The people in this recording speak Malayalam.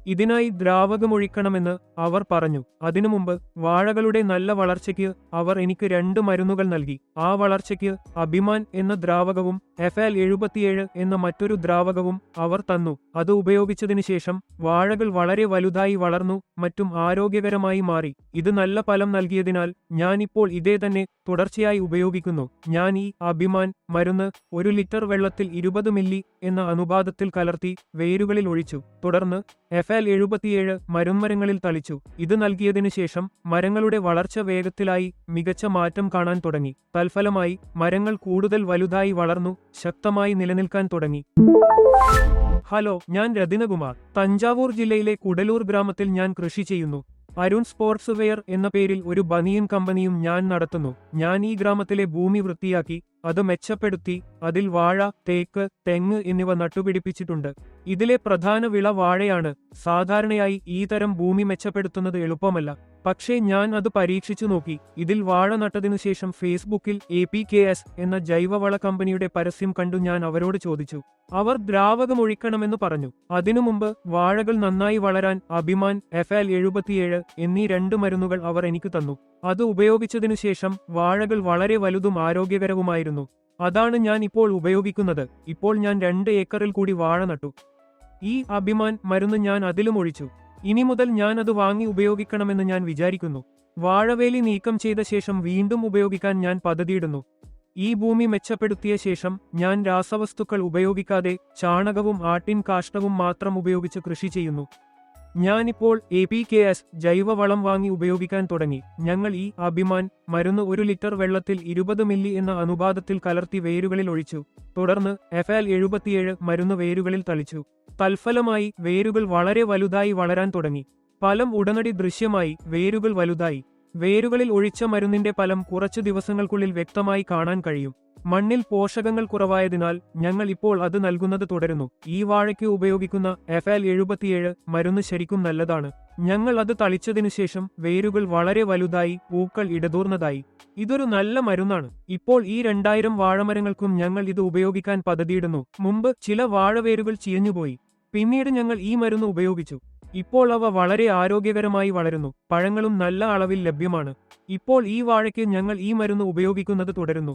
ഇതിനായി ദ്രാവകമൊഴിക്കണമെന്ന് അവർ പറഞ്ഞു. അതിനു മുമ്പ് വാഴകളുടെ നല്ല വളർച്ചയ്ക്ക് അവർ എനിക്ക് 2 മരുന്നുകൾ നൽകി. ആ വളർച്ചയ്ക്ക് അഭിമാൻ എന്ന ദ്രാവകവും FL77 എന്ന മറ്റൊരു ദ്രാവകവും അവർ തന്നു. അത് ഉപയോഗിച്ചതിനു ശേഷം വാഴകൾ വളരെ വലുതായി വളർന്നു, മറ്റും ആരോഗ്യകരമായി മാറി. ഇത് നല്ല ഫലം നൽകിയതിനാൽ ഞാനിപ്പോൾ ഇതേ തന്നെ തുടർച്ചയായി ഉപയോഗിക്കുന്നു. ഞാൻ ഈ അഭിമാൻ മരുന്ന് 1 ലിറ്റർ വെള്ളത്തിൽ 20 മില്ലി എന്ന അനുപാതത്തിൽ കലർത്തി വേരുകളിൽ ഒഴിച്ചു. തുടർന്ന് FL77 മരങ്ങളിൽ തളിച്ചു. ഇത് നൽകിയതിനു ശേഷം മരങ്ങളുടെ വളർച്ച വേഗത്തിലായി മികച്ച മാറ്റം കാണാൻ തുടങ്ങി. തൽഫലമായി മരങ്ങൾ കൂടുതൽ വലുതായി വളർന്നു, ശക്തമായി നിലനിൽക്കാൻ തുടങ്ങി. ഹലോ, ഞാൻ രതിനകുമാർ. തഞ്ചാവൂർ ജില്ലയിലെ കുടലൂർ ഗ്രാമത്തിൽ ഞാൻ കൃഷി ചെയ്യുന്നു. അരുൺ സ്പോർട്സ് വെയർ എന്ന പേരിൽ ഒരു ബനിയൻ കമ്പനിയും ഞാൻ നടത്തുന്നു. ഞാൻ ഈ ഗ്രാമത്തിലെ ഭൂമി വൃത്തിയാക്കി അത് മെച്ചപ്പെടുത്തി അതിൽ വാഴ, തേക്ക്, തെങ്ങ് എന്നിവ നട്ടുപിടിപ്പിച്ചിട്ടുണ്ട്. ഇതിലെ പ്രധാന വിള വാഴയാണ്. സാധാരണയായി ഈ തരം ഭൂമി മെച്ചപ്പെടുത്തുന്നത് എളുപ്പമല്ല. പക്ഷേ ഞാൻ അത് പരീക്ഷിച്ചു നോക്കി. ഇതിൽ വാഴ നട്ടതിനു ശേഷം ഫേസ്ബുക്കിൽ APKS എന്ന ജൈവവള കമ്പനിയുടെ പരസ്യം കണ്ടു. ഞാൻ അവരോട് ചോദിച്ചു. അവർ ദ്രാവകമൊഴിക്കണമെന്ന് പറഞ്ഞു. അതിനു മുമ്പ് വാഴകൾ നന്നായി വളരാൻ അഭിമാൻ, FL77 എന്നീ 2 മരുന്നുകൾ അവർ എനിക്ക് തന്നു. അത് ഉപയോഗിച്ചതിനു ശേഷം വാഴകൾ വളരെ വലുതും ആരോഗ്യകരവുമായിരുന്നു. അതാണ് ഞാൻ ഇപ്പോൾ ഉപയോഗിക്കുന്നത്. ഇപ്പോൾ ഞാൻ 2 ഏക്കറിൽ കൂടി വാഴ നട്ടു. ഈ അഭിമാൻ മരുന്ന് ഞാൻ അതിലും ഒഴിച്ചു. ഇനി മുതൽ ഞാൻ അത് വാങ്ങി ഉപയോഗിക്കണമെന്ന് ഞാൻ വിചാരിക്കുന്നു. വാഴവേലി നീക്കം ചെയ്ത ശേഷം വീണ്ടും ഉപയോഗിക്കാൻ ഞാൻ പദ്ധതിയിടുന്നു. ഈ ഭൂമി മെച്ചപ്പെടുത്തിയ ശേഷം ഞാൻ രാസവസ്തുക്കൾ ഉപയോഗിക്കാതെ ചാണകവും ആട്ടിൻ കാഷ്ടവും മാത്രം ഉപയോഗിച്ച് കൃഷി ചെയ്യുന്നു. ഞാനിപ്പോൾ APKS ജൈവവളം വാങ്ങി ഉപയോഗിക്കാൻ തുടങ്ങി. ഞങ്ങൾ ഈ അഭിമാൻ മരുന്ന് 1 ലിറ്റർ വെള്ളത്തിൽ 20 മില്ലി എന്ന അനുപാതത്തിൽ കലർത്തി വേരുകളിൽ ഒഴിച്ചു. തുടർന്ന് FL77 മരുന്ന് വേരുകളിൽ തളിച്ചു. തൽഫലമായി വേരുകൾ വളരെ വലുതായി വളരാൻ തുടങ്ങി. ഫലം ഉടനടി ദൃശ്യമായി. വേരുകൾ വലുതായി. വേരുകളിൽ ഒഴിച്ച മരുന്നിന്റെ ഫലം കുറച്ചു ദിവസങ്ങൾക്കുള്ളിൽ വ്യക്തമായി കാണാൻ കഴിയും. മണ്ണിൽ പോഷകങ്ങൾ കുറവായതിനാൽ ഞങ്ങൾ ഇപ്പോൾ അത് നൽകുന്നത് തുടരുന്നു. ഈ വാഴയ്ക്ക് ഉപയോഗിക്കുന്ന FL77 മരുന്ന് ശരിക്കും നല്ലതാണ്. ഞങ്ങൾ അത് തളിച്ചതിനു ശേഷം വേരുകൾ വളരെ വലുതായി, പൂക്കൾ ഇടതൂർന്നതായി. ഇതൊരു നല്ല മരുന്നാണ്. ഇപ്പോൾ ഈ 2000 വാഴമരങ്ങൾക്കും ഞങ്ങൾ ഇത് ഉപയോഗിക്കാൻ പദ്ധതിയിടുന്നു. മുമ്പ് ചില വാഴവേരുകൾ ചീഞ്ഞുപോയി. പിന്നീട് ഞങ്ങൾ ഈ മരുന്ന് ഉപയോഗിച്ചു. ഇപ്പോൾ അവ വളരെ ആരോഗ്യകരമായി വളരുന്നു. പഴങ്ങളും നല്ല അളവിൽ ലഭ്യമാണ്. ഇപ്പോൾ ഈ വാഴയ്ക്ക് ഞങ്ങൾ ഈ മരുന്ന് ഉപയോഗിക്കുന്നത് തുടരുന്നു.